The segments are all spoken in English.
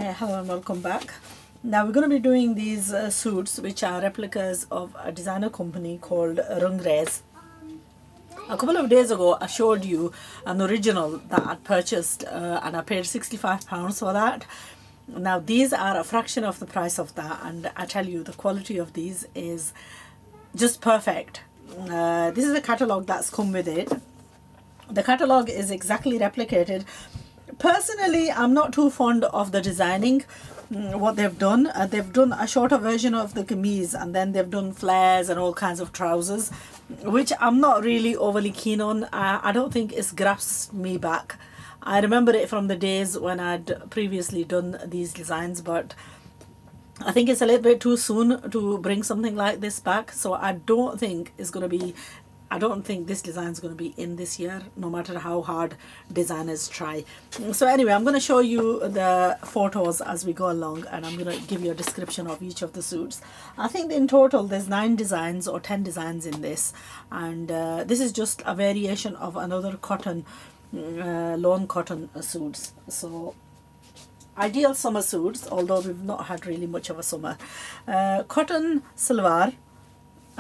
Hi, hello and welcome back. Now we're going to be doing these suits which are replicas of a designer company called Rungres. A couple of days ago I showed you an original that I'd purchased and I paid £65 for that. Now these are a fraction of the price of that, and I tell you the quality of these is just perfect. This is a catalogue that's come with it. The catalogue is exactly replicated. Personally, I'm not too fond of the designing, what they've done. They've done a shorter version of the kameez, and then they've done flares and all kinds of trousers, which I'm not really overly keen on. I don't think it's grasped me back. I remember it from the days when I'd previously done these designs, but I think it's a little bit too soon to bring something like this back. So I don't think it's going to be, I don't think this design is going to be in this year, no matter how hard designers try. So anyway, I'm going to show you the photos as we go along, and I'm going to give you a description of each of the suits. I think in total there's 9 designs or 10 designs in this, and this is just a variation of another cotton, lawn cotton suits. So ideal summer suits, although we've not had really much of a summer. Cotton salwar.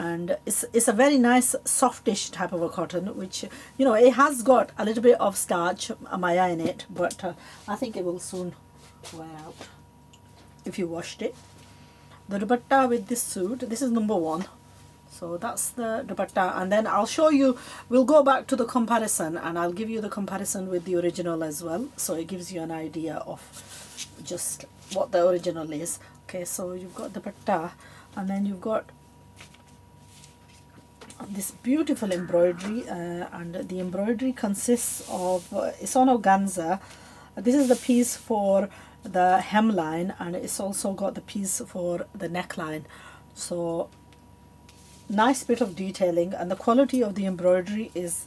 And it's a very nice softish type of a cotton, which, you know, it has got a little bit of starch, maya in it, but I think it will soon wear out if you washed it. The dupatta with this suit, this is number 1, so that's the dupatta, and then I'll show you, we'll go back to the comparison and I'll give you the comparison with the original as well, so it gives you an idea of just what the original is. Okay, so you've got the dupatta, and then you've got this beautiful embroidery, and the embroidery consists of it's on organza. This is the piece for the hemline, and it's also got the piece for the neckline. So nice bit of detailing, and the quality of the embroidery is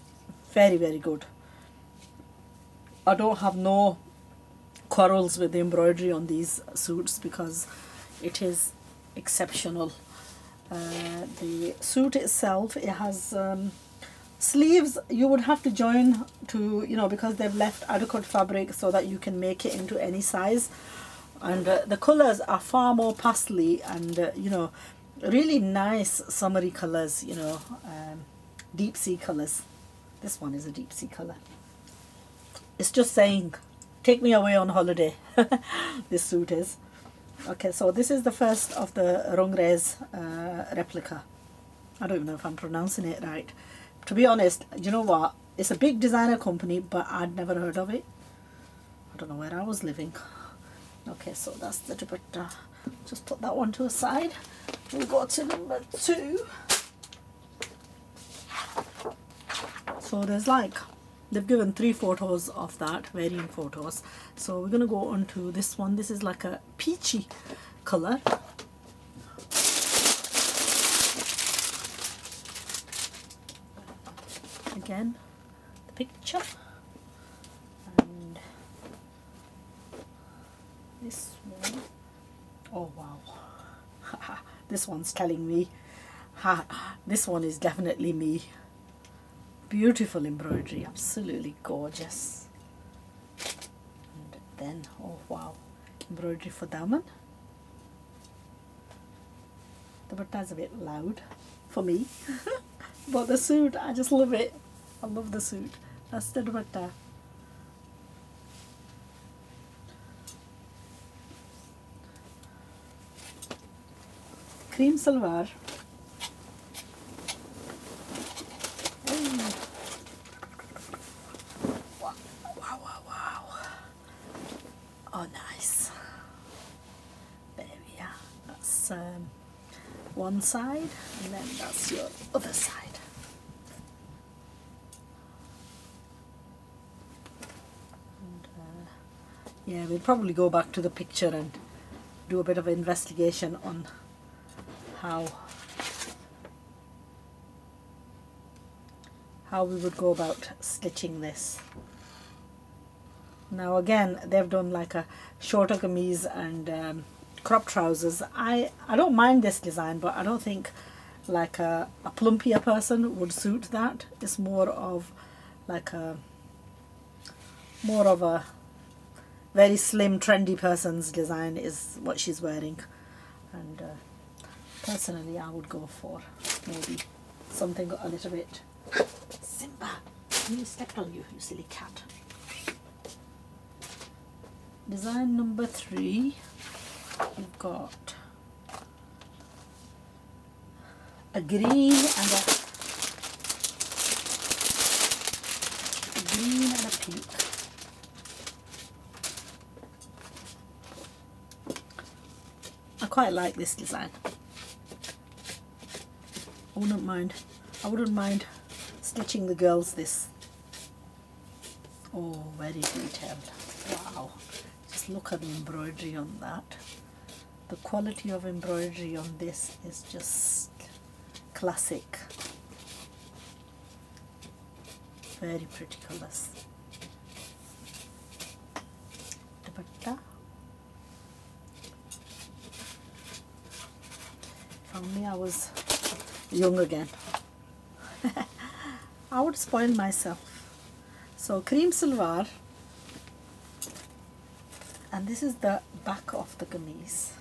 very, very good. I don't have no quarrels with the embroidery on these suits because it is exceptional. The suit itself, it has sleeves you would have to join to, you know, because they've left adequate fabric so that you can make it into any size, and the colors are far more pastely and you know, really nice summery colors, you know, deep sea colors. This one is a deep sea color. It's just saying, take me away on holiday. This suit is. Okay, so this is the first of the Rungres replica. I don't even know if I'm pronouncing it right. To be honest, you know what? It's a big designer company, but I'd never heard of it. I don't know where I was living. Okay, so that's the dupatta. Just put that one to a side. We'll go to number 2. So there's like, they've given 3 photos of that, varying photos. So we're going to go on to this one. This is like a peachy color. Again, the picture. And this one. Oh wow. This one's telling me. This one is definitely me. Beautiful embroidery, absolutely gorgeous. And then, oh wow, embroidery for daman. The dupatta's a bit loud for me, but the suit, I just love it. I love the suit. That's the dupatta. Cream salwar. Oh, nice. There we are. That's one side, and then that's your other side. And, yeah, we'll probably go back to the picture and do a bit of investigation on how we would go about stitching this. Now again, they've done like a shorter kameez and crop trousers. I don't mind this design, but I don't think like a plumpier person would suit that. It's more of like a very slim, trendy person's design is what she's wearing. And personally, I would go for maybe something a little bit. Simba, you stepped on you, you silly cat. Design number 3, you've got a green and a pink. I quite like this design. I wouldn't mind stitching the girls this. Oh, very detailed. Wow. Just look at the embroidery on that. The quality of embroidery on this is just classic. Very pretty colours. Dupatta. If only I was young again. I would spoil myself. So cream silver, and this is the back of the kameez.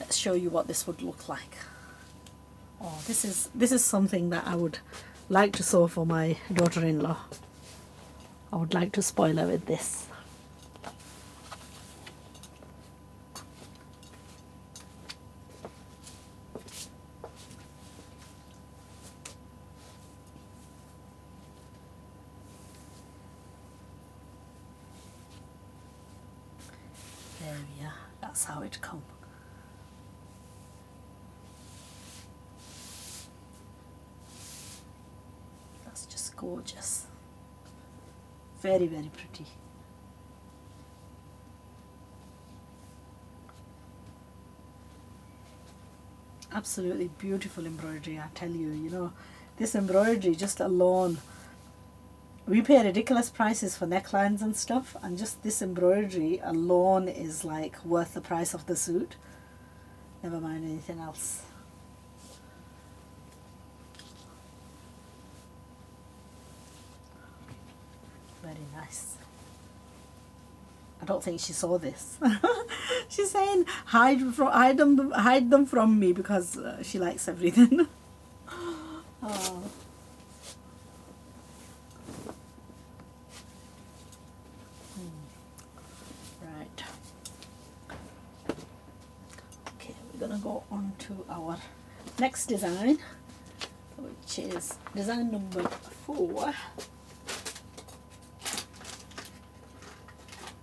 Let's show you what this would look like. Oh, this is something that I would like to sew for my daughter-in-law. I would like to spoil her with this. There we are, that's how it comes. That's just gorgeous. Very, very pretty. Absolutely beautiful embroidery, I tell you. You know, this embroidery just alone, we pay ridiculous prices for necklines and stuff, and just this embroidery alone is like worth the price of the suit. Never mind anything else. Very nice. I don't think she saw this. She's saying hide them from me because she likes everything. Oh. Right. Okay, we're gonna go on to our next design, which is design number 4.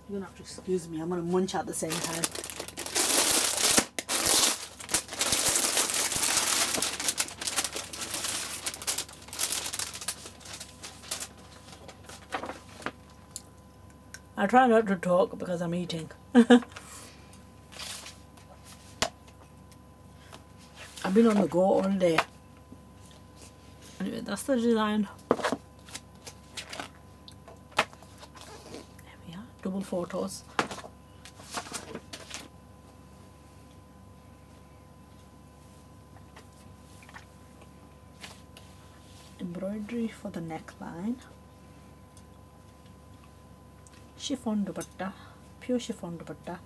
You're gonna have to excuse me, I'm gonna munch at the same time. I try not to talk because I'm eating. I've been on the go all day. Anyway, that's the design. Double photos. Embroidery for the neckline. Chiffon dupatta, pure chiffon dupatta.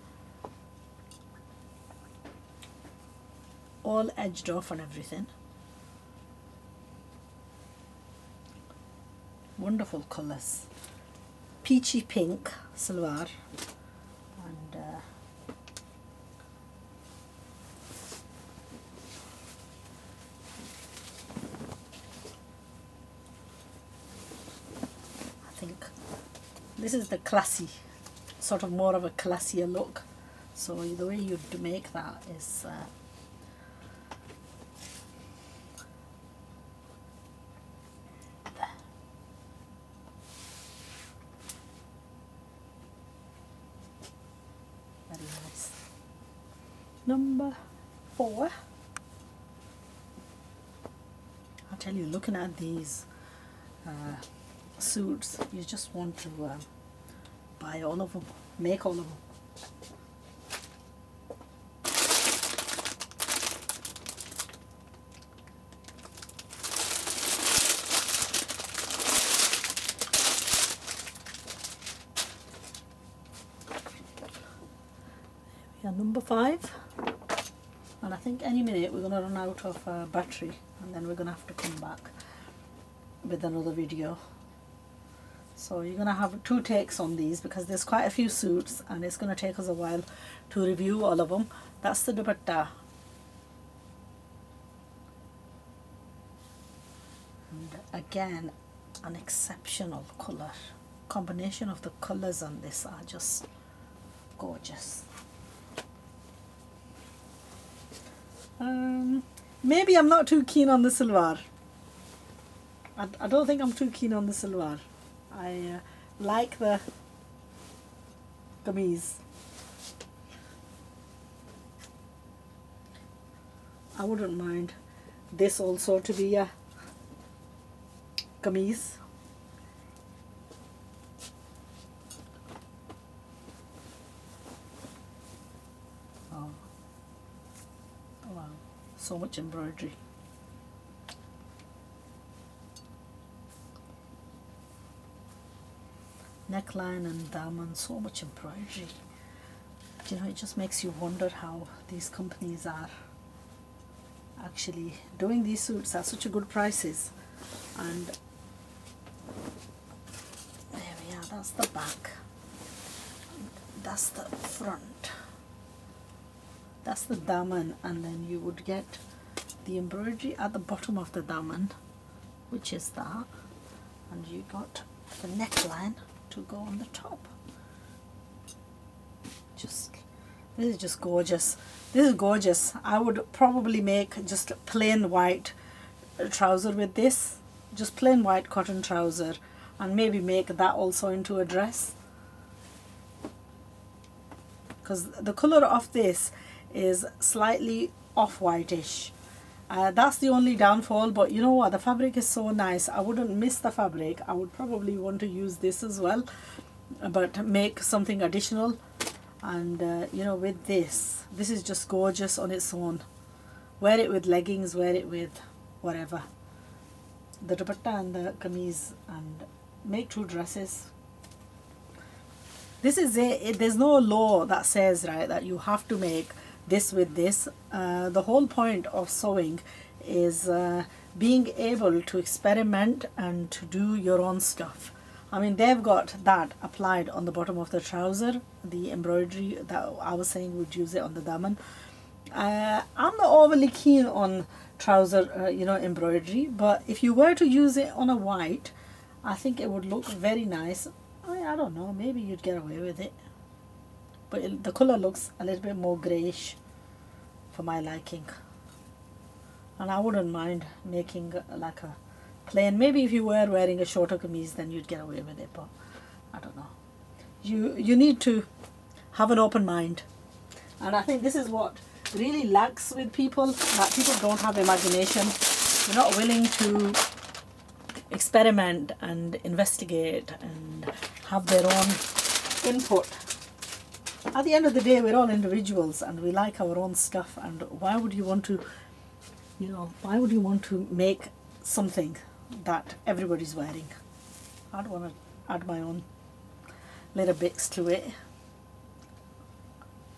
All edged off and everything. Wonderful colours. Peachy pink salwar and I think this is the classy, sort of more of a classier look. So the way you make that is very nice. Number 4. I'll tell you, looking at these suits, you just want to buy all of them, make all of them. number 5, and I think any minute we're going to run out of battery, and then we're going to have to come back with another video. So you're going to have 2 takes on these because there's quite a few suits and it's going to take us a while to review all of them. That's the dupatta. And again, an exceptional colour. Combination of the colours on this are just gorgeous. Maybe I'm not too keen on the silver. I don't think I'm too keen on the silver. I like the kameez. I wouldn't mind this also to be a kameez. Oh. Wow, so much embroidery. Neckline and daman, so much embroidery. You know, it just makes you wonder how these companies are actually doing these suits at such a good prices. And there we are, that's the back, that's the front, that's the daman, and then you would get the embroidery at the bottom of the daman, which is that, and you got the neckline to go on the top. This is just gorgeous. This is gorgeous. I would probably make just a plain white trouser with this, just plain white cotton trouser, and maybe make that also into a dress, because the color of this is slightly off-whitish. That's the only downfall, but you know what, the fabric is so nice. I wouldn't miss the fabric. I would probably want to use this as well, but make something additional. And you know, with this is just gorgeous on its own. Wear it with leggings, wear it with whatever, the dupatta and the kameez, and make 2 dresses. This is there's no law that says, right, that you have to make this with this. The whole point of sewing is being able to experiment and to do your own stuff. I mean, they've got that applied on the bottom of the trouser, the embroidery that I was saying would use it on the daman. I'm not overly keen on trouser you know, embroidery, but if you were to use it on a white, I think it would look very nice. I don't know, maybe you'd get away with it, but the color looks a little bit more grayish for my liking, and I wouldn't mind making like a plain. Maybe if you were wearing a shorter kameez, then you'd get away with it, but I don't know. You need to have an open mind, and I think this is what really lacks with people, that people don't have imagination. They're not willing to experiment and investigate and have their own input. At the end of the day, we're all individuals and we like our own stuff, and why would you want to, you know, why would you want to make something that everybody's wearing? I'd want to add my own little bits to it.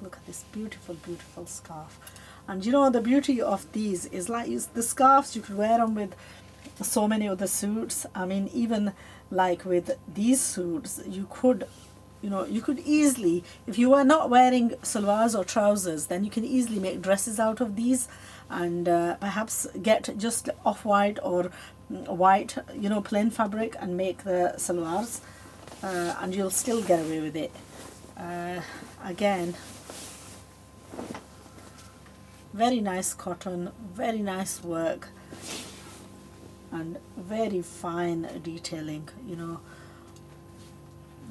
Look at this beautiful, beautiful scarf. And you know, the beauty of these is like the scarves, you could wear them with so many other suits. I mean, even like with these suits, you could, you know, you could easily, if you were not wearing salwars or trousers, then you can easily make dresses out of these, and perhaps get just off-white or white, you know, plain fabric, and make the salwars, and you'll still get away with it. Again, very nice cotton, very nice work, and very fine detailing, you know,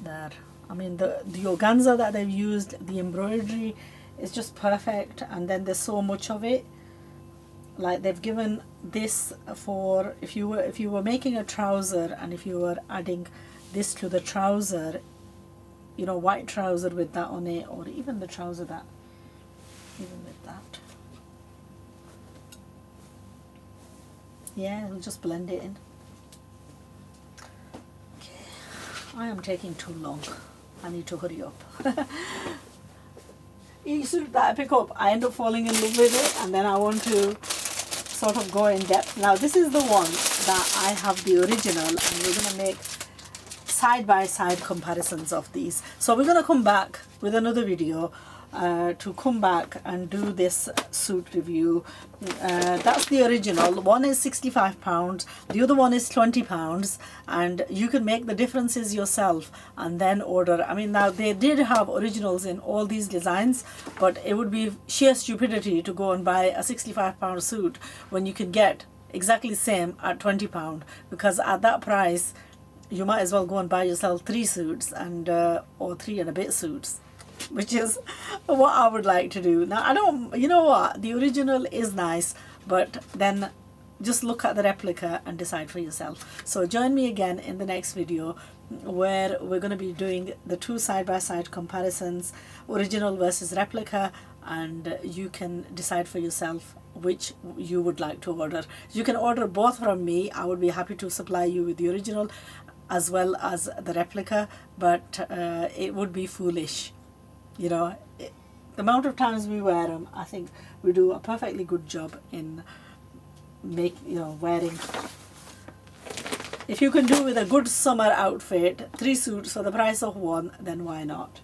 there. I mean, the organza that they've used, the embroidery is just perfect, and then there's so much of it. Like, they've given this for if you were making a trouser, and if you were adding this to the trouser, you know, white trouser with that on it, or even the trouser that, even with that, yeah, it'll just blend it in. Okay, I am taking too long. I need to hurry up. each suit that I pick up, I end up falling in love with it, and then I want to sort of go in depth. Now this is the one that I have the original, and we're going to make side-by-side comparisons of these. So we're going to come back with another video to come back and do this suit review. That's the original. One is £65, the other one is £20, and you can make the differences yourself and then order. I mean, now they did have originals in all these designs, but it would be sheer stupidity to go and buy a £65 suit when you can get exactly the same at £20, because at that price you might as well go and buy yourself 3 suits and or 3 and a bit suits, which is what I would like to do. Now I don't, you know what, the original is nice, but then just look at the replica and decide for yourself. So join me again in the next video where we're going to be doing the 2 side-by-side comparisons, original versus replica, and you can decide for yourself which you would like to order. You can order both from me. I would be happy to supply you with the original as well as the replica, but it would be foolish, you know. The amount of times we wear them, I think we do a perfectly good job in wearing. If you can do with a good summer outfit 3 suits for the price of 1, then why not?